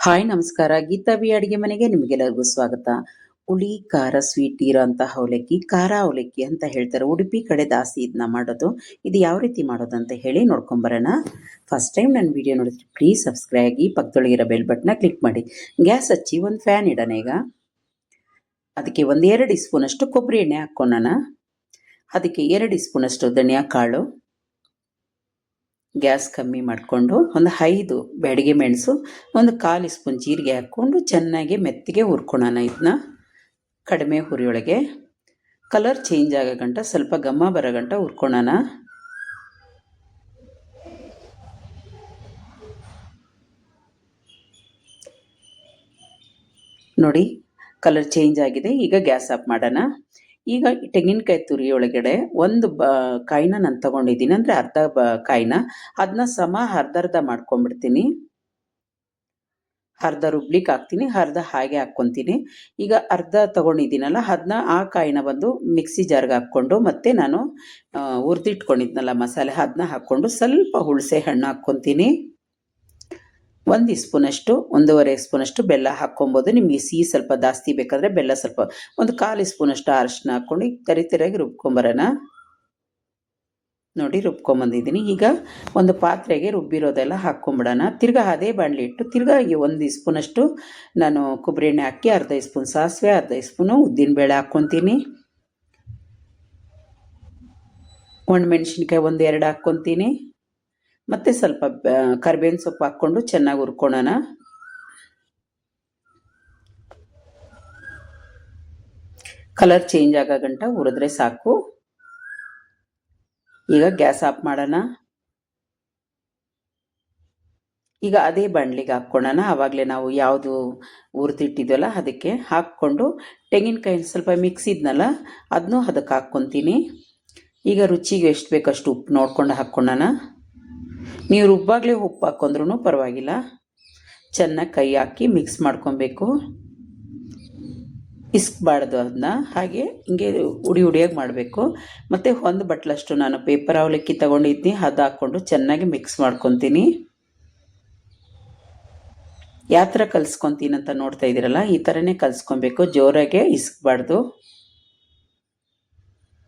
Hi ನಮಸ್ಕಾರ. Geetha B ಅಡುಗೆ ಮನೆಗೆ ನಿಮಗೆಲ್ಲರಿಗೂ ಸ್ವಾಗತ. ಹುಳಿ ಖಾರ ಸ್ವೀಟ್ ಇರೋಂಥ ಅವಲಕ್ಕಿ, ಖಾರ ಅವಲಕ್ಕಿ ಅಂತ ಹೇಳ್ತಾರೆ. ಉಡುಪಿ ಕಡೆ ಜಾಸ್ತಿ ಇದನ್ನ ಮಾಡೋದು. ಇದು ಯಾವ ರೀತಿ ಮಾಡೋದು ಅಂತ ಹೇಳಿ ನೋಡ್ಕೊಂಬರೋಣ. ಫಸ್ಟ್ ಟೈಮ್ ನನ್ನ ವಿಡಿಯೋ ನೋಡಿದ್ರೆ ಪ್ಲೀಸ್ ಸಬ್ಸ್ಕ್ರೈಬ್ ಆಗಿ, ಪಕ್ಕದೊಳಗಿರೋ ಬೆಲ್ ಬಟನ್ನ ಕ್ಲಿಕ್ ಮಾಡಿ. ಗ್ಯಾಸ್ ಹಚ್ಚಿ ಒಂದು ಫ್ಯಾನ್ ಇಡೋಣ. ಈಗ ಅದಕ್ಕೆ 1-2 ಸ್ಪೂನಷ್ಟು ಕೊಬ್ಬರಿ ಎಣ್ಣೆ ಹಾಕ್ಕೊಳ್ಳೋಣ. ಅದಕ್ಕೆ 2 ಸ್ಪೂನಷ್ಟು ಧನಿಯಾ ಕಾಳು, ಗ್ಯಾಸ್ ಕಮ್ಮಿ ಮಾಡಿಕೊಂಡು ಒಂದು 5 ಬ್ಯಾಡಗೆ ಮೆಣಸು, ಒಂದು 1/4 ಸ್ಪೂನ್ ಜೀರಿಗೆ ಹಾಕ್ಕೊಂಡು ಚೆನ್ನಾಗಿ ಮೆತ್ತಗೆ ಹುರ್ಕೊಳ್ಳೋಣ. ಇದನ್ನ ಕಡಿಮೆ ಹುರಿಯೊಳಗೆ ಕಲರ್ ಚೇಂಜ್ ಆಗೋ ಗಂಟ, ಸ್ವಲ್ಪ ಘಮ ಬರೋ ಗಂಟ ಹುರ್ಕೊಳ್ಳೋಣ. ನೋಡಿ ಕಲರ್ ಚೇಂಜ್ ಆಗಿದೆ. ಈಗ ಗ್ಯಾಸ್ ಆಫ್ ಮಾಡೋಣ. ಈಗ ತೆಂಗಿನಕಾಯಿ ತುರಿ ಒಳಗಡೆ ಒಂದು ಕಾಯಿನ ನಾನು ತೊಗೊಂಡಿದ್ದೀನಿ, ಅಂದರೆ ಅರ್ಧ ಕಾಯಿನ, ಅದನ್ನ ಅರ್ಧ ಮಾಡ್ಕೊಂಡ್ಬಿಡ್ತೀನಿ. ಅರ್ಧ ರುಬ್ಲಿಕ್ಕೆ ಹಾಕ್ತೀನಿ, ಅರ್ಧ ಹಾಗೆ ಹಾಕ್ಕೊತೀನಿ. ಈಗ ಅರ್ಧ ತೊಗೊಂಡಿದ್ದೀನಲ್ಲ, ಅದನ್ನ ಆ ಕಾಯಿನ ಬಂದು ಮಿಕ್ಸಿ ಜಾರ್ಗೆ ಹಾಕ್ಕೊಂಡು, ಮತ್ತೆ ನಾನು ಹುರಿದಿಟ್ಕೊಂಡಿದ್ನಲ್ಲ ಮಸಾಲೆ, ಅದನ್ನ ಹಾಕ್ಕೊಂಡು ಸ್ವಲ್ಪ ಹುಣಸೆ ಹಣ್ಣು ಹಾಕ್ಕೊತೀನಿ. 1 ಸ್ಪೂನಷ್ಟು 1.5 ಸ್ಪೂನಷ್ಟು ಬೆಲ್ಲ ಹಾಕ್ಕೊಬೋದು. ನಿಮಗೆ ಸಿಹಿ ಸ್ವಲ್ಪ ಜಾಸ್ತಿ ಬೇಕಾದರೆ ಬೆಲ್ಲ ಸ್ವಲ್ಪ, ಒಂದು 1/4 ಸ್ಪೂನಷ್ಟು ಅರಿಶಿನ ಹಾಕ್ಕೊಂಡು ತರಿತರಿಯಾಗಿ ರುಬ್ಕೊಂಬರೋಣ. ನೋಡಿ ರುಬ್ಕೊಂಬಂದಿದ್ದೀನಿ. ಈಗ ಒಂದು ಪಾತ್ರೆಗೆ ರುಬ್ಬಿರೋದೆಲ್ಲ ಹಾಕ್ಕೊಂಬಿಡೋಣ. ತಿರ್ಗಾ ಅದೇ ಬಾಣಲಿ ಇಟ್ಟು ತಿರ್ಗಾ 1 ಸ್ಪೂನಷ್ಟು ನಾನು ಕೊಬ್ಬರಿ ಎಣ್ಣೆ ಹಾಕಿ, ಅರ್ಧ ಸ್ಪೂನ್ ಸಾಸಿವೆ, ಅರ್ಧ ಸ್ಪೂನು ಉದ್ದಿನಬೇಳೆ ಹಾಕ್ಕೊತೀನಿ. ಒಣಮೆಣ್ಸಿನ್ಕಾಯಿ 1-2 ಹಾಕ್ಕೊತೀನಿ. ಮತ್ತು ಸ್ವಲ್ಪ ಕರಿಬೇವಿನ ಸೊಪ್ಪು ಹಾಕ್ಕೊಂಡು ಚೆನ್ನಾಗಿ ಹುರ್ಕೊಳ್ಳೋಣ. ಕಲರ್ ಚೇಂಜ್ ಆಗೋ ಗಂಟ ಹುರಿದ್ರೆ ಸಾಕು. ಈಗ ಗ್ಯಾಸ್ ಆಫ್ ಮಾಡೋಣ. ಈಗ ಅದೇ ಬಾಣಲಿಗೆ ಹಾಕ್ಕೊಳ್ಳೋಣ. ಆವಾಗಲೇ ನಾವು ಯಾವುದು ಹುರಿದಿಟ್ಟಿದ್ವಲ್ಲ ಅದಕ್ಕೆ ಹಾಕ್ಕೊಂಡು, ತೆಂಗಿನಕಾಯಿ ಸ್ವಲ್ಪ ಮಿಕ್ಸಿದ್ನಲ್ಲ ಅದನ್ನೂ ಅದಕ್ಕೆ ಹಾಕ್ಕೊತೀನಿ. ಈಗ ರುಚಿಗೆ ಎಷ್ಟು ಬೇಕಷ್ಟು ಉಪ್ಪು ನೋಡ್ಕೊಂಡು ಹಾಕ್ಕೊಳ್ಳೋಣ. ನೀವು ರುಬ್ಬಾಗಲೇ ಉಪ್ಪು ಹಾಕ್ಕೊಂಡ್ರೂ ಪರವಾಗಿಲ್ಲ. ಚೆನ್ನಾಗಿ ಕೈ ಹಾಕಿ ಮಿಕ್ಸ್ ಮಾಡ್ಕೊಬೇಕು. ಇಸ್ಕಬಾರ್ದು ಅದನ್ನ, ಹಾಗೆ ಹಿಂಗೆ ಹುಡಿಯಾಗಿ ಮಾಡಬೇಕು. ಮತ್ತು ಒಂದು ಬಟ್ಲಷ್ಟು ನಾನು ಪೇಪರ್ ಅವಲಕ್ಕಿ ತೊಗೊಂಡಿದ್ದೀನಿ, ಅದು ಹಾಕ್ಕೊಂಡು ಚೆನ್ನಾಗಿ ಮಿಕ್ಸ್ ಮಾಡ್ಕೊತೀನಿ. ಯಾವ ಥರ ಕಲಿಸ್ಕೊತೀನಿ ಅಂತ ನೋಡ್ತಾ ಇದ್ದೀರಲ್ಲ, ಈ ಥರನೇ ಕಲಿಸ್ಕೊಬೇಕು, ಜೋರಾಗೆ ಇಸ್ಕಬಾರ್ದು.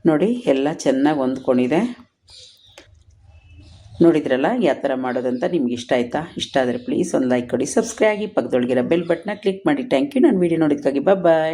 ನೋಡಿ ಎಲ್ಲ ಚೆನ್ನಾಗಿ ಹೊಂದ್ಕೊಂಡಿದೆ. ನೋಡಿದ್ರಲ್ಲ ಯಾವ ಥರ ಮಾಡೋದಂತ. ನಿಮ್ಗೆ ಇಷ್ಟ ಆಯಿತಾ? ಇಷ್ಟ ಆದರೆ ಪ್ಲೀಸ್ ಒಂದು ಲೈಕ್ ಕೊಡಿ, ಸಬ್ಸ್ಕ್ರೈಬ್ ಆಗಿ, ಪಕ್ಕದೊಳಗಿರೋ ಬೆಲ್ ಬಟನ್ನ ಕ್ಲಿಕ್ ಮಾಡಿ. ಥ್ಯಾಂಕ್ ಯು ನನ್ನ ವಿಡಿಯೋ ನೋಡಿದ್ದಕ್ಕಾಗಿ. ಬಾಯ್.